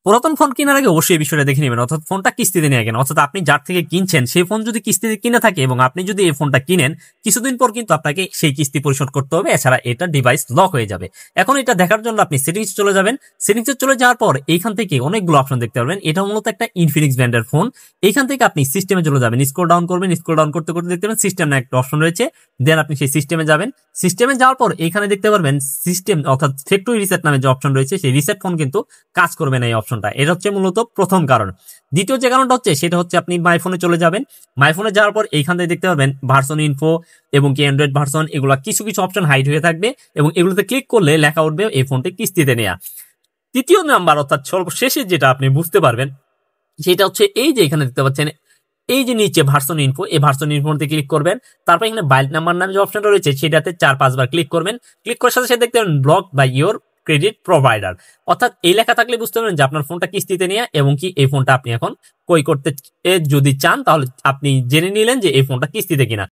পুরাতন ফোন কেনার আগে অবশ্যই এই বিষয়টা দেখে নেবেন, অর্থাৎ ফোনটা কিস্তিতে নিয়ে কেন, অর্থাৎ আপনি যার থেকে কিনছেন সেই ফোন যদি কিস্তিতে কিনে থাকে এবং আপনি যদি এই ফোনটা কিনেন কিছুদিন পর কিন্তু আপনাকে সেই কিস্তি পরিশোধ করতে হবে, এছাড়া এটা ডিভাইস লক হয়ে যাবে। এখন এটা দেখার জন্য আপনি সেটিংস চলে যাবেন। সেটিংসে চলে যাওয়ার পর এইখান থেকে অনেকগুলো অপশন দেখতে পারবেন। এটা মূলত একটা ইনফিনিক্স ব্র্যান্ডের ফোন। এইখান থেকে আপনি সিস্টেমে চলে যাবেন, স্ক্রল ডাউন করবেন, স্ক্রল ডাউন করতে করতে দেখতে পাবেন সিস্টেম না একটা অপশন রয়েছে। দেন আপনি সেই সিস্টেমে যাবেন। সিস্টেমে যাওয়ার পর এখানে দেখতে পারবেন সিস্টেম অর্থাৎ ফ্যাক্টরি রিসেট নামে যে অপশন রয়েছে, সেই রিসেট ফোন কিন্তু কাজ করবে না এই অপশনটা। এটা হচ্ছে মূলত প্রথম কারণ। দ্বিতীয় যে কারণটা হচ্ছে সেটা হচ্ছে আপনি মাই ফোনে চলে যাবেন। মাই ফোনে যাওয়ার পর এইখান থেকে দেখতে পাবেন ভার্সন ইনফো এবং কি অ্যান্ড্রয়েড ভার্সন, এগুলা কিছু কিছু অপশন হাইড হয়ে থাকবে এবং এগুলোতে ক্লিক করলে লেখা উঠবে এই ফোনটি কিস্তিতে নেয়া। তৃতীয় নাম্বার অর্থাৎ সর্বশেষে যেটা আপনি বুঝতে পারবেন সেটা হচ্ছে এই যে এখানে দেখতে পাচ্ছেন এই যে নিচে ভার্সন ইনফো, এই ভার্সন ইনফোতে ক্লিক করবেন। তারপর এখানে বাইট নাম্বার নামে যে অপশনটা রয়েছে সেটাতে 4-5 বার ক্লিক করবেন। ক্লিক করার সাথে সাথে দেখতে পাবেন block by your credit provider, অর্থাৎ এই লেখা থাকলে বুঝতে পারবেন যে আপনার ফোনটা কিস্তিতে নিয়ে এবং কি এই ফোনটা আপনি এখন ক্রয় করতে যদি চান তাহলে আপনি জেনে নিলেন যে এই ফোনটা কিস্তিতে কিনা।